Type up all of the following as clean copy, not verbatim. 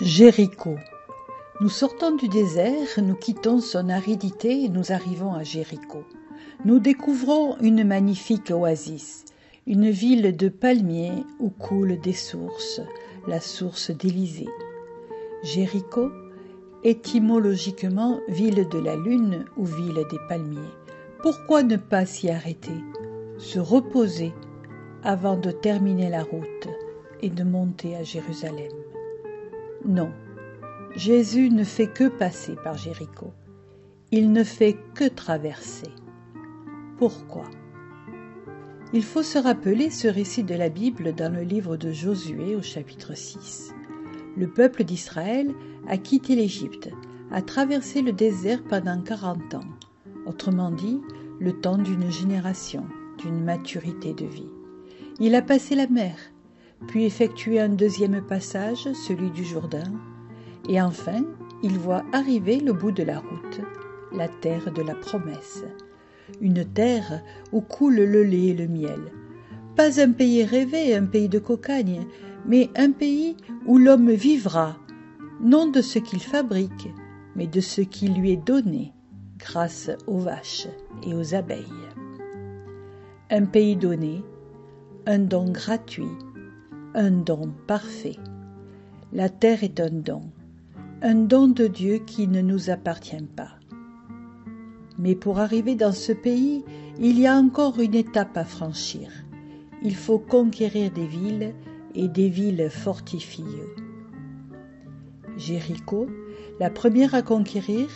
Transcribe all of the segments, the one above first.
Jéricho. Nous sortons du désert, nous quittons son aridité et nous arrivons à Jéricho. Nous découvrons une magnifique oasis, une ville de palmiers où coulent des sources, la source d'Élysée. Jéricho, étymologiquement ville de la lune ou ville des palmiers. Pourquoi ne pas s'y arrêter, se reposer avant de terminer la route et de monter à Jérusalem? Non, Jésus ne fait que passer par Jéricho. Il ne fait que traverser. Pourquoi? Il faut se rappeler ce récit de la Bible dans le livre de Josué au chapitre 6. Le peuple d'Israël a quitté l'Égypte, a traversé le désert pendant 40 ans, autrement dit, le temps d'une génération, d'une maturité de vie. Il a passé la mer, puis effectué un deuxième passage, celui du Jourdain, et enfin, il voit arriver le bout de la route, la terre de la promesse. Une terre où coule le lait et le miel. Pas un pays rêvé, un pays de cocagne, mais un pays où l'homme vivra, non de ce qu'il fabrique, mais de ce qui lui est donné, grâce aux vaches et aux abeilles. Un pays donné, un don gratuit, un don parfait. La terre est un don de Dieu qui ne nous appartient pas. Mais pour arriver dans ce pays, il y a encore une étape à franchir. Il faut conquérir des villes et des villes fortifiées. Jéricho, la première à conquérir,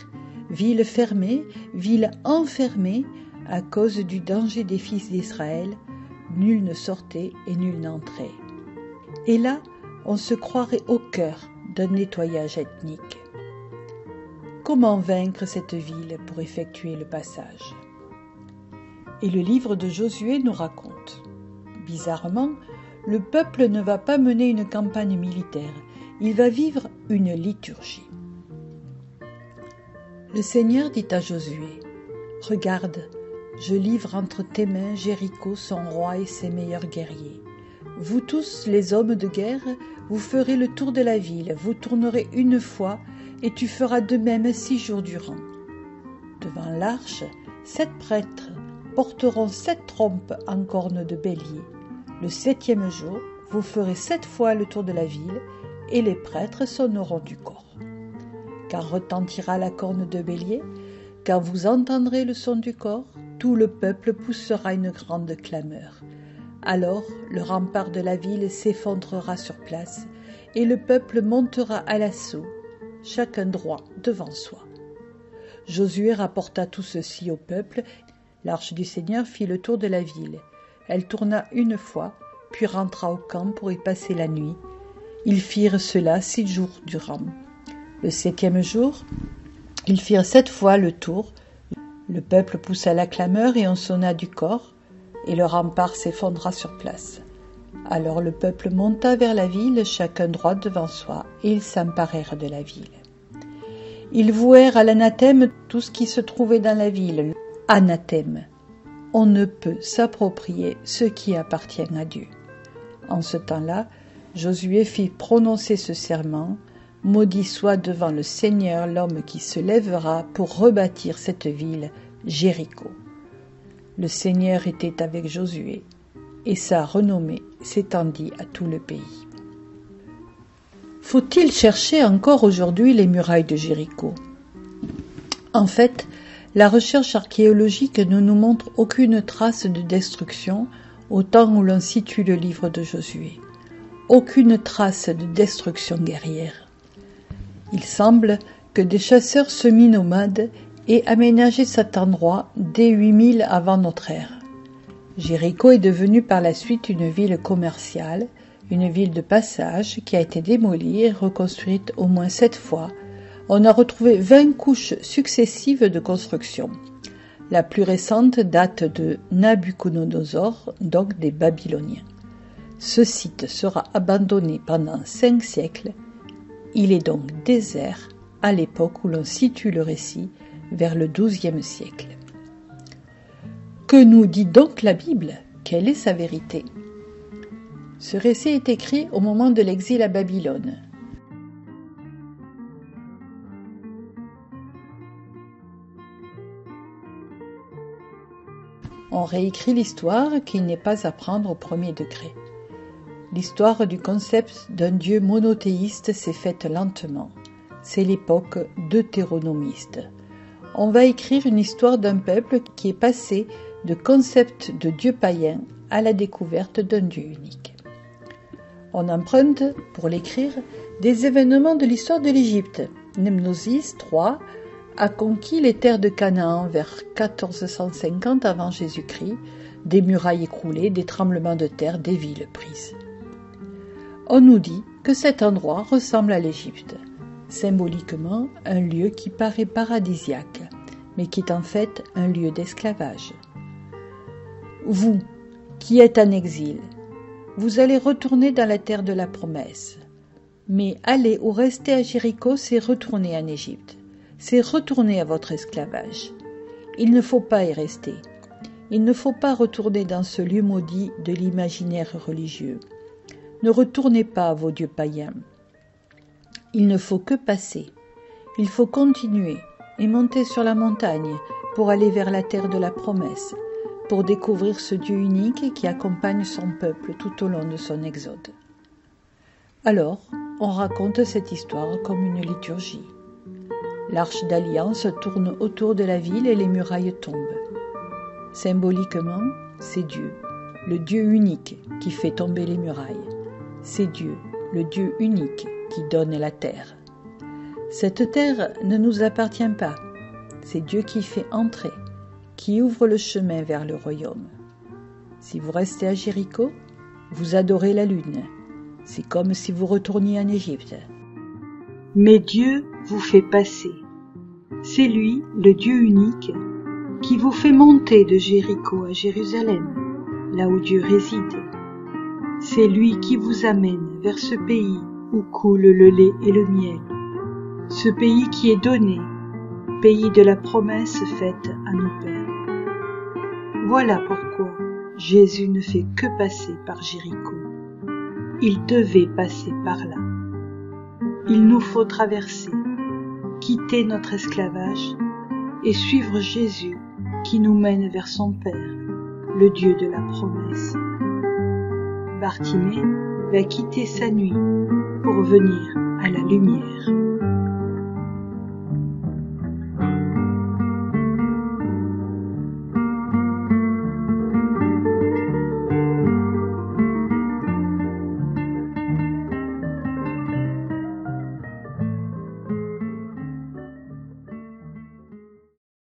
ville fermée, ville enfermée, à cause du danger des fils d'Israël, nul ne sortait et nul n'entrait. Et là, on se croirait au cœur d'un nettoyage ethnique. Comment vaincre cette ville pour effectuer le passage? Et le livre de Josué nous raconte. Bizarrement, le peuple ne va pas mener une campagne militaire, il va vivre une liturgie. Le Seigneur dit à Josué, « Regarde, je livre entre tes mains Jéricho, son roi et ses meilleurs guerriers. Vous tous, les hommes de guerre, vous ferez le tour de la ville, vous tournerez une fois, et tu feras de même 6 jours durant. Devant l'arche, 7 prêtres porteront 7 trompes en cornes de bélier. Le 7e jour, vous ferez 7 fois le tour de la ville, et les prêtres sonneront du cor. Quand retentira la corne de bélier, quand vous entendrez le son du cor, tout le peuple poussera une grande clameur. Alors le rempart de la ville s'effondrera sur place, et le peuple montera à l'assaut, chacun droit devant soi. » Josué rapporta tout ceci au peuple. L'arche du Seigneur fit le tour de la ville. Elle tourna une fois, puis rentra au camp pour y passer la nuit. Ils firent cela 6 jours durant. Le 7e jour, ils firent 7 fois le tour. Le peuple poussa la clameur et on sonna du cor, et le rempart s'effondra sur place. Alors le peuple monta vers la ville, chacun droit devant soi, et ils s'emparèrent de la ville. Ils vouèrent à l'anathème tout ce qui se trouvait dans la ville. Anathème. On ne peut s'approprier ce qui appartient à Dieu. En ce temps-là, Josué fit prononcer ce serment, « Maudit soit devant le Seigneur l'homme qui se lèvera pour rebâtir cette ville, Jéricho. » Le Seigneur était avec Josué, et sa renommée s'étendit à tout le pays. Faut-il chercher encore aujourd'hui les murailles de Jéricho? En fait, la recherche archéologique ne nous montre aucune trace de destruction au temps où l'on situe le livre de Josué. Aucune trace de destruction guerrière. Il semble que des chasseurs semi-nomades aient aménagé cet endroit dès 8000 avant notre ère. Jéricho est devenue par la suite une ville commerciale, une ville de passage qui a été démolie et reconstruite au moins 7 fois. On a retrouvé 20 couches successives de construction. La plus récente date de Nabuchodonosor, donc des Babyloniens. Ce site sera abandonné pendant 5 siècles. Il est donc désert à l'époque où l'on situe le récit, vers le XIIe siècle. Que nous dit donc la Bible? Quelle est sa vérité? Ce récit est écrit au moment de l'exil à Babylone. On réécrit l'histoire qui n'est pas à prendre au premier degré. L'histoire du concept d'un Dieu monothéiste s'est faite lentement. C'est l'époque deutéronomiste. On va écrire une histoire d'un peuple qui est passé de concept de Dieu païen à la découverte d'un Dieu unique. On emprunte, pour l'écrire, des événements de l'histoire de l'Égypte. Mnemosysse III a conquis les terres de Canaan vers 1450 avant Jésus-Christ, des murailles écroulées, des tremblements de terre, des villes prises. On nous dit que cet endroit ressemble à l'Égypte, symboliquement un lieu qui paraît paradisiaque, mais qui est en fait un lieu d'esclavage. Vous, qui êtes en exil, vous allez retourner dans la terre de la promesse. Mais aller ou rester à Jéricho, c'est retourner en Égypte, c'est retourner à votre esclavage. Il ne faut pas y rester. Il ne faut pas retourner dans ce lieu maudit de l'imaginaire religieux. Ne retournez pas à vos dieux païens. Il ne faut que passer. Il faut continuer et monter sur la montagne pour aller vers la terre de la promesse, pour découvrir ce Dieu unique qui accompagne son peuple tout au long de son exode. Alors, on raconte cette histoire comme une liturgie. L'arche d'alliance tourne autour de la ville et les murailles tombent. Symboliquement, c'est Dieu, le Dieu unique qui fait tomber les murailles. C'est Dieu, le Dieu unique qui donne la terre. Cette terre ne nous appartient pas. C'est Dieu qui fait entrer, qui ouvre le chemin vers le royaume. Si vous restez à Jéricho, vous adorez la lune. C'est comme si vous retourniez en Égypte. Mais Dieu vous fait passer. C'est lui, le Dieu unique, qui vous fait monter de Jéricho à Jérusalem, là où Dieu réside. C'est lui qui vous amène vers ce pays où coule le lait et le miel, ce pays qui est donné, pays de la promesse faite à nos pères. Voilà pourquoi Jésus ne fait que passer par Jéricho. Il devait passer par là. Il nous faut traverser, quitter notre esclavage et suivre Jésus qui nous mène vers son Père, le Dieu de la promesse. Bartimée va quitter sa nuit pour venir à la lumière.